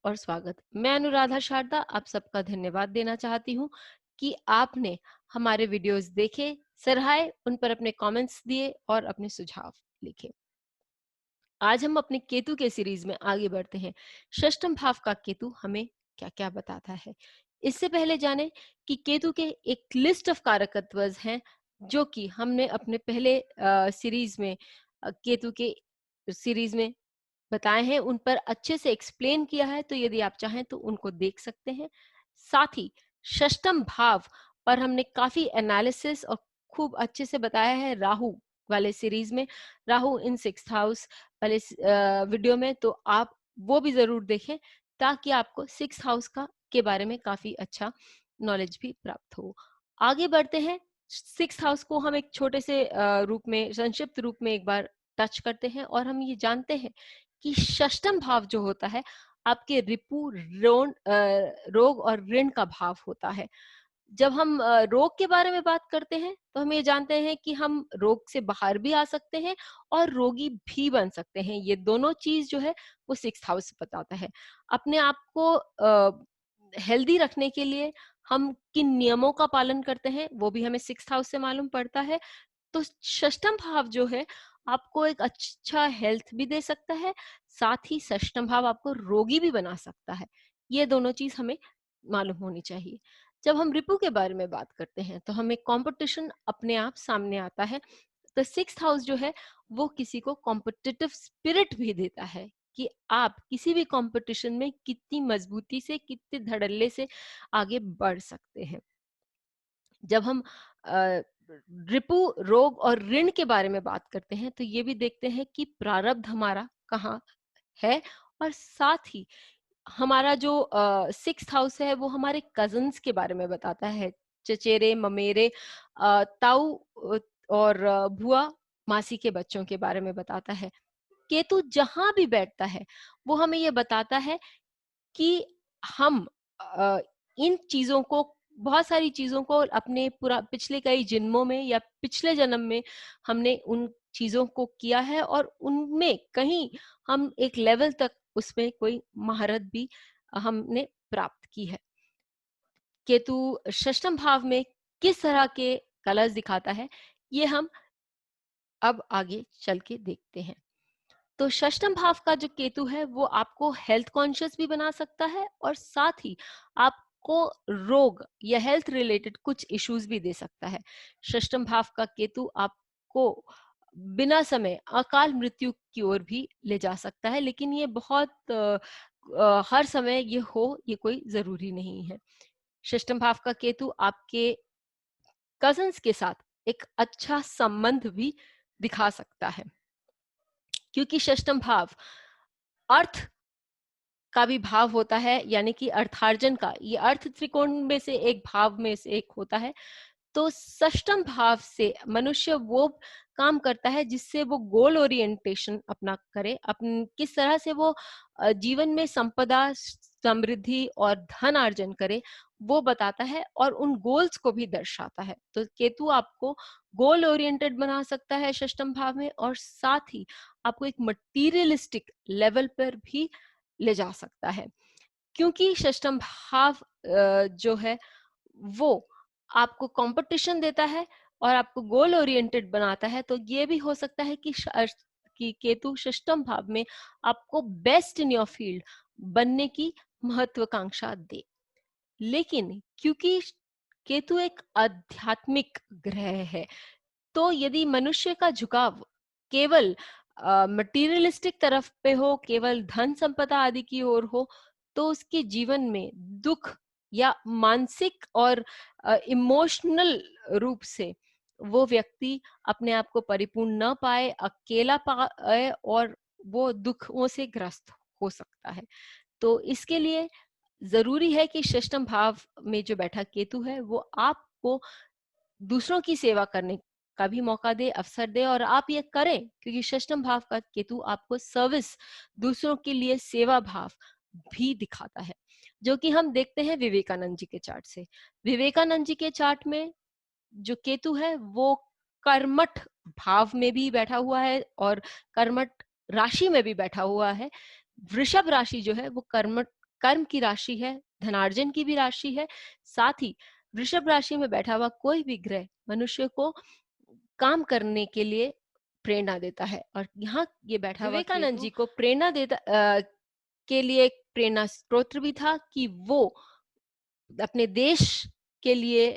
और स्वागत। मैं अनुराधा शारदा आप सबका धन्यवाद देना चाहती हूँ कि आपने हमारे वीडियोस देखे, सराहे, उन पर अपने कमेंट्स दिए और अपने सुझाव लिखे। आज हम अपने केतु के सीरीज में आगे बढ़ते हैं। षष्ठम भाव का केतु हमें क्या-क्या बताता है। इससे पहले जाने कि केतु के एक लिस्ट ऑफ कारकत्वज हैं जो कि हमने अपने पहले सीरीज में केतु के सीरीज में बताए हैं, उन पर अच्छे से एक्सप्लेन किया है, तो यदि आप चाहें तो उनको देख सकते हैं। साथ ही षष्ठम भाव पर हमने काफी एनालिसिस और खूब अच्छे से बताया है राहु वाले सीरीज में, राहु इन सिक्स्थ हाउस वाले वीडियो में, तो आप वो भी जरूर देखें ताकि आपको सिक्स्थ हाउस का के बारे में काफी अच्छा नॉलेज भी प्राप्त हो। आगे बढ़ते हैं। सिक्स्थ हाउस को हम एक छोटे से रूप में, संक्षिप्त रूप में एक बार टच करते हैं और हम ये जानते हैं कि षष्ठम भाव जो होता है आपके रिपु रोग और ऋण का भाव होता है। जब हम रोग के बारे में बात करते हैं तो हम ये जानते हैं कि हम रोग से बाहर भी आ सकते हैं और रोगी भी बन सकते हैं। ये दोनों चीज जो है वो सिक्स्थ हाउस बताता है। अपने आप को हेल्दी रखने के लिए हम किन नियमों का पालन करते हैं वो भी हमें सिक्स्थ हाउस से मालूम पड़ता है। तो षष्ठम भाव जो है आपको एक अच्छा हेल्थ भी दे सकता है, साथ ही षष्ठम भाव आपको रोगी भी बना सकता है। ये दोनों चीज हमें मालूम होनी चाहिए। जब हम रिपु के बारे में बात करते हैं तो हमें कंपटीशन अपने आप सामने आता है। तो सिक्स्थ हाउस जो है वो किसी को कॉम्पिटिटिव स्पिरिट भी देता है कि आप किसी भी कंपटीशन में कितनी मजबूती से, कितने धड़ल्ले से आगे बढ़ सकते हैं। जब हम रिपु रोग और ऋण के बारे में बात करते हैं तो ये भी देखते हैं कि प्रारब्ध हमारा कहाँ है, और साथ ही हमारा जो सिक्स्थ हाउस है वो हमारे कजन्स के बारे में बताता है। चचेरे, ममेरे, ताऊ और बुआ, मासी के बच्चों के बारे में बताता है। केतु जहां भी बैठता है वो हमें ये बताता है कि हम अ, इन चीजों को, बहुत सारी चीजों को अपने पूरा पिछले कई जन्मों में या पिछले जन्म में हमने उन चीजों को किया है और उनमें कहीं हम एक लेवल तक उसमें कोई महारत भी हमने प्राप्त की है। केतु षष्ठम भाव में किस तरह के कलर्स दिखाता है ये हम अब आगे चल के देखते हैं। तो षष्ठम भाव का जो केतु है वो आपको हेल्थ कॉन्शियस भी बना सकता है और साथ ही आपको रोग या हेल्थ रिलेटेड कुछ इश्यूज भी दे सकता है। षष्ठम भाव का केतु आपको बिना समय अकाल मृत्यु की ओर भी ले जा सकता है, लेकिन ये बहुत हर समय ये हो ये कोई जरूरी नहीं है। षष्ठम भाव का केतु आपके कजन्स के साथ एक अच्छा संबंध भी दिखा सकता है, क्योंकि षष्ठम भाव अर्थ का भी भाव होता है, यानी कि अर्थार्जन का, ये अर्थ त्रिकोण में से एक भाव में से एक होता है। तो षष्ठम भाव से मनुष्य वो काम करता है जिससे वो गोल ओरिएंटेशन अपना करे, अपन किस तरह से वो जीवन में संपदा, समृद्धि और धन अर्जन करे वो बताता है और उन गोल्स को भी दर्शाता है। तो केतु आपको गोल ओरिएंटेड बना सकता है षष्ठम भाव में, और साथ ही आपको एक मटीरियलिस्टिक लेवल पर भी ले जा सकता है, क्योंकि षष्ठम भाव जो है वो आपको कंपटीशन देता है और आपको गोल ओरिएंटेड बनाता है। तो ये भी हो सकता है कि केतु षष्ठम भाव में आपको बेस्ट इन योर फील्ड बनने की महत्वाकांक्षा दे। लेकिन क्योंकि केतु एक आध्यात्मिक ग्रह है, तो यदि मनुष्य का झुकाव केवल मटीरियलिस्टिक तरफ पे हो, केवल धन संपदा आदि की ओर हो, तो उसके जीवन में दुख या मानसिक और इमोशनल रूप से वो व्यक्ति अपने आप को परिपूर्ण न पाए, अकेला पाए और वो दुखों से ग्रस्त हो सकता है। तो इसके लिए जरूरी है कि षष्ठम भाव में जो बैठा केतु है वो आपको दूसरों की सेवा करने का भी मौका दे, अवसर दे, और आप ये करें क्योंकि षष्ठम भाव का केतु आपको सर्विस, दूसरों के लिए सेवा भाव भी दिखाता है, जो कि हम देखते हैं विवेकानंद जी के चार्ट से। विवेकानंद जी के चार्ट में जो केतु है वो कर्मठ भाव में भी बैठा हुआ है और कर्मठ राशि में भी बैठा हुआ है। वृषभ राशि जो है वो कर्मठ कर्म की राशि है, धनार्जन की भी राशि है। साथ ही वृषभ राशि में बैठा हुआ कोई भी ग्रह मनुष्य को काम करने के लिए प्रेरणा देता है। और यहाँ ये बैठा हुआ विवेकानंद जी को प्रेरणा के लिए एक प्रेरणा स्रोत भी था कि वो अपने देश के लिए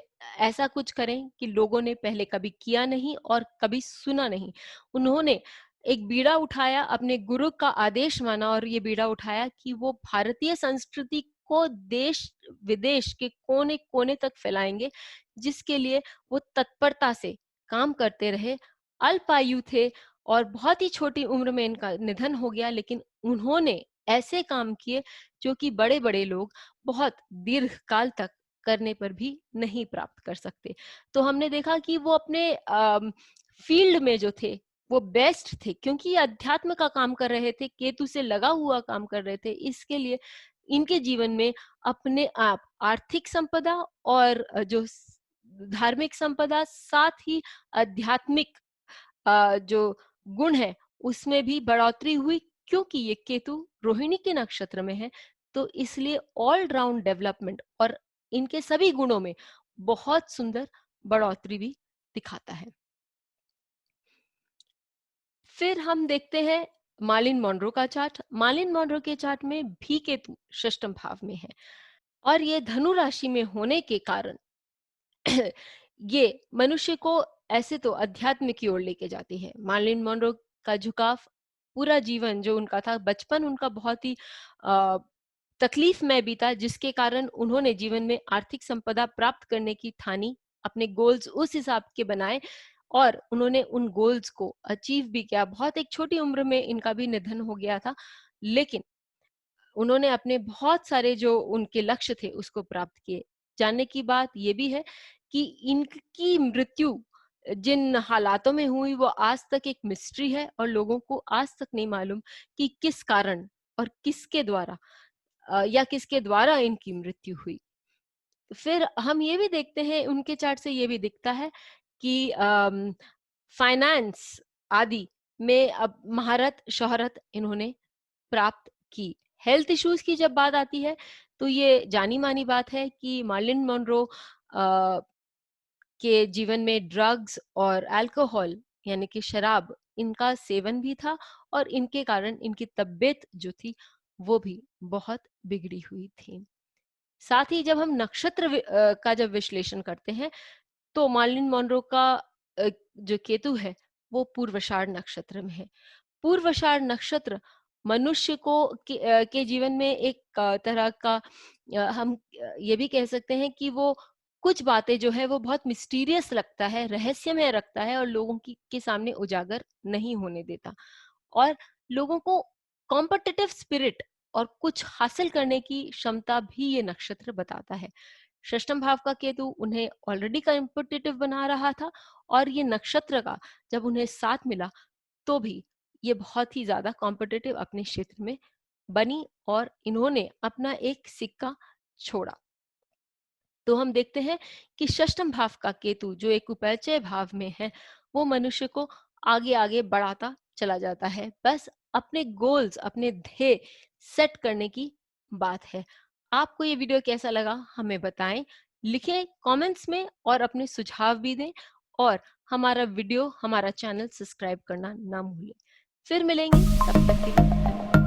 ऐसा कुछ करें कि लोगों ने पहले कभी किया नहीं और कभी सुना नहीं। उन्होंने एक बीड़ा उठाया, अपने गुरु का आदेश माना और ये बीड़ा उठाया कि वो भारतीय संस्कृति को देश विदेश के कोने कोने तक फैलाएंगे, जिसके लिए वो तत्परता से काम करते रहे। अल्पायु थे और बहुत ही छोटी उम्र में इनका निधन हो गया, लेकिन उन्होंने ऐसे काम किए जो कि बड़े बड़े लोग बहुत दीर्घ काल तक करने पर भी नहीं प्राप्त कर सकते। तो हमने देखा कि वो अपने फील्ड में जो थे वो बेस्ट थे, क्योंकि ये अध्यात्म का काम कर रहे थे, केतु से लगा हुआ काम कर रहे थे। इसके लिए इनके जीवन में अपने आप आर्थिक संपदा और जो धार्मिक संपदा, साथ ही आध्यात्मिक जो गुण है उसमें भी बढ़ोतरी हुई, क्योंकि ये केतु रोहिणी के नक्षत्र में है। तो इसलिए ऑल राउंड डेवलपमेंट और इनके सभी गुणों में बहुत सुंदर बढ़ोतरी भी दिखाता है। फिर हम देखते हैं मार्लिन मोनरो का चार्ट। मार्लिन मोनरो के चार्ट में भी केतु षष्ठम भाव में है और ये धनु राशि में होने के कारण ये मनुष्य को ऐसे तो अध्यात्म की ओर लेके जाती है। मार्लिन मोनरो का झुकाव पूरा जीवन जो उनका था, बचपन उनका बहुत ही तकलीफ में बीता, जिसके कारण उन्होंने जीवन में आर्थिक संपदा प्राप्त करने की ठानी, अपने गोल्स उस हिसाब के बनाए और उन्होंने उन गोल्स को अचीव भी किया। बहुत एक छोटी उम्र में इनका भी निधन हो गया था, लेकिन उन्होंने अपने बहुत सारे जो उनके लक्ष्य थे उसको प्राप्त किए। जानने की बात यह भी है कि इनकी मृत्यु जिन हालातों में हुई वो आज तक एक मिस्ट्री है और लोगों को आज तक नहीं मालूम कि किस कारण और किसके द्वारा या किसके द्वारा इनकी मृत्यु हुई। फिर हम ये भी देखते हैं, उनके चार्ट से ये भी दिखता है कि फाइनेंस आदि में अब महारत शोहरत इन्होंने प्राप्त की। हेल्थ इश्यूज की जब बात आती है तो ये जानी मानी बात है कि मार्लिन मोनरो के जीवन में ड्रग्स और अल्कोहल यानी कि शराब इनका सेवन भी था और इनके कारण इनकी तबीयत जो थी वो भी बहुत बिगड़ी हुई थी। साथ ही जब हम नक्षत्र का जब विश्लेषण करते हैं तो मार्लिन मोनरो का जो केतु है वो पूर्वाषाढ़ नक्षत्र में है। पूर्वाषाढ़ नक्षत्र मनुष्य को के जीवन में एक तरह का हम ये भी कह सकते हैं कि वो कुछ बातें जो है वो बहुत मिस्टीरियस लगता है, रहस्यमय रखता है और लोगों की के सामने उजागर नहीं होने देता और लोगों को कॉम्पिटिटिव स्पिरिट और कुछ हासिल करने की क्षमता भी ये नक्षत्र बताता है। षष्ठम भाव का केतु उन्हें ऑलरेडी कॉम्पिटिटिव बना रहा था और ये नक्षत्र का जब उन्हें साथ मिला तो भी ये बहुत ही ज्यादा कॉम्पिटिटिव अपने क्षेत्र में बनी और इन्होंने अपना एक सिक्का छोड़ा। तो हम देखते हैं कि षष्ठम भाव का केतु जो एक उपचय भाव में है वो मनुष्य को आगे आगे बढ़ाता चला जाता है। बस अपने गोल्स, अपने ध्येय सेट करने की बात है। आपको ये वीडियो कैसा लगा हमें बताएं, लिखें कमेंट्स में और अपने सुझाव भी दें और हमारा वीडियो, हमारा चैनल सब्सक्राइब करना ना भूलें। फिर मिलेंगे, तब तक के लिए धन्यवाद।